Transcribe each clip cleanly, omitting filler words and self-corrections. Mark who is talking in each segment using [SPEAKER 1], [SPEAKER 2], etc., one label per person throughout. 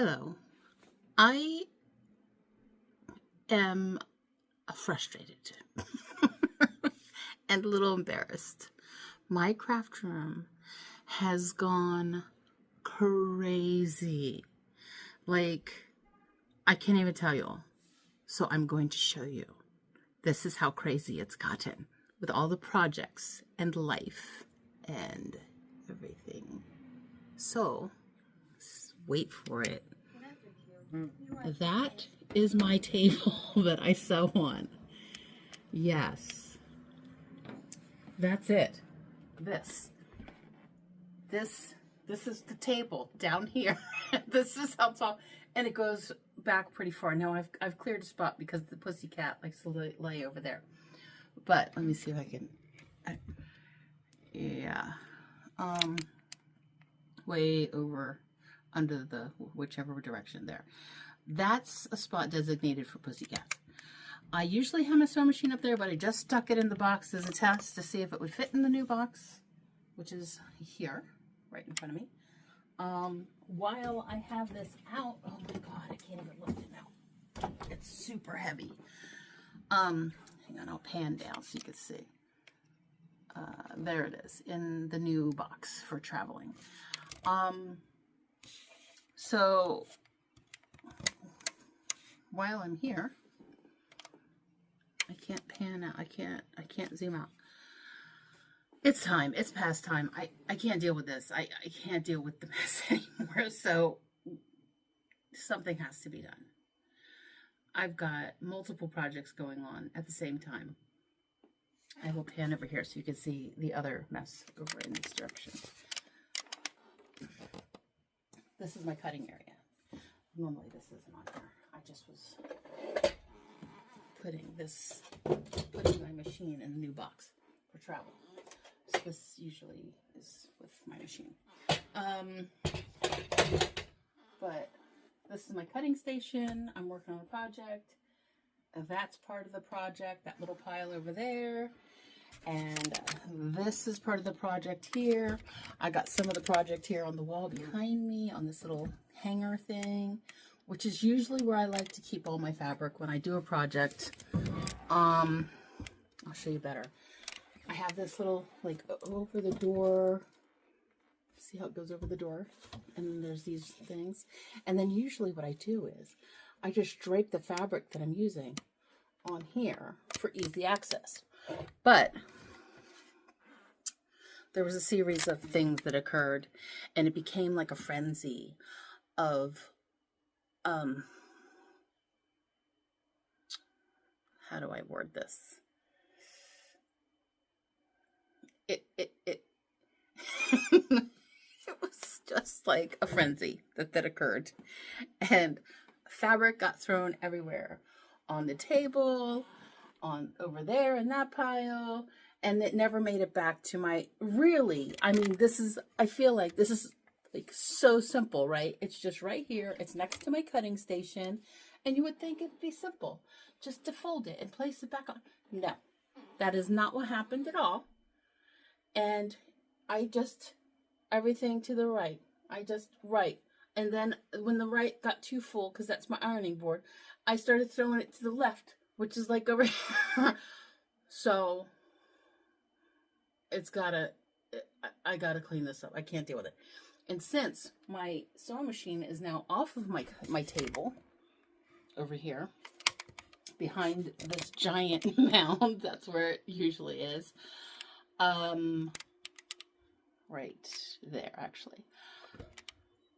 [SPEAKER 1] Hello. I am frustrated and a little embarrassed. My craft room has gone crazy. Like, I can't even tell you. So I'm going to show you. This is how crazy it's gotten with all the projects and life and everything. So, wait for it. That is my table that I sew on. Yes. That's it. This is the table down here. This is how tall, and it goes back pretty far. Now I've cleared a spot because the pussycat likes to lay over there. But let me see if I can. Yeah. Way over under the whichever direction there. That's a spot designated for pussycats. I usually have my sewing machine up there, but I just stuck it in the box as a test to see if it would fit in the new box, which is here, right in front of me. While I have this out, oh my God, I can't even lift it now. It's super heavy. Hang on, I'll pan down so you can see. There it is in the new box for traveling. So while I'm here, I can't pan out. I can't zoom out. It's time. It's past time. I can't deal with this. I can't deal with the mess anymore. So something has to be done. I've got multiple projects going on at the same time. I will pan over here so you can see the other mess over in this direction. This is my cutting area. Normally this isn't on here. I just was putting my machine in the new box for travel. So this usually is with my machine. But this is my cutting station. I'm working on a project. That's part of the project, that little pile over there. And this is part of the project here. I got some of the project here on the wall behind me on this little hanger thing, which is usually where I like to keep all my fabric when I do a project. I'll show you better. I have this little, like, over the door. See how it goes over the door? And then there's these things. And then usually what I do is I just drape the fabric that I'm using on here for easy access. But there was a series of things that occurred, and it became like a frenzy of, how do I word this? It was just like a frenzy that occurred, and fabric got thrown everywhere, on the table, on over there in that pile, and it never made it back to my, really, I mean, I feel like this is like so simple, right? It's just right here. It's next to my cutting station, and you would think it'd be simple just to fold it and place it back on. No, that is not what happened at all. And everything to the right. Right. And then when the right got too full, because that's my ironing board, I started throwing it to the left, which is like over here. So I gotta clean this up. I can't deal with it. And since my sewing machine is now off of my table over here, behind this giant mound, that's where it usually is. Right there, actually.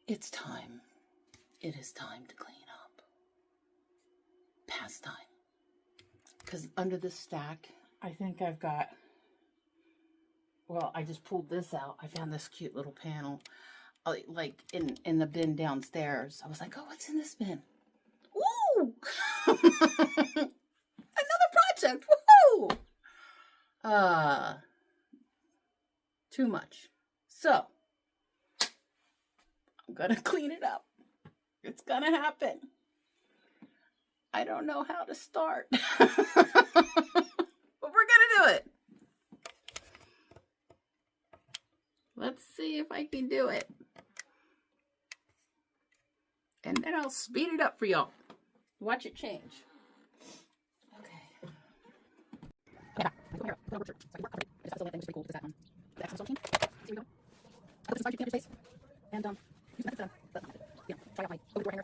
[SPEAKER 1] It's time. It is time to clean up. Past time. Because under this stack, I think I've got, well, I just pulled this out. I found this cute little panel, like in the bin downstairs. I was like, oh, what's in this bin? Woo! Another project. Woohoo! Too much. So, I'm gonna clean it up. It's gonna happen. I don't know how to start. But we're gonna do it. Let's see if I can do it. And then I'll speed it up for y'all. Watch it change. Okay. Yeah. And try out my overdoor hair.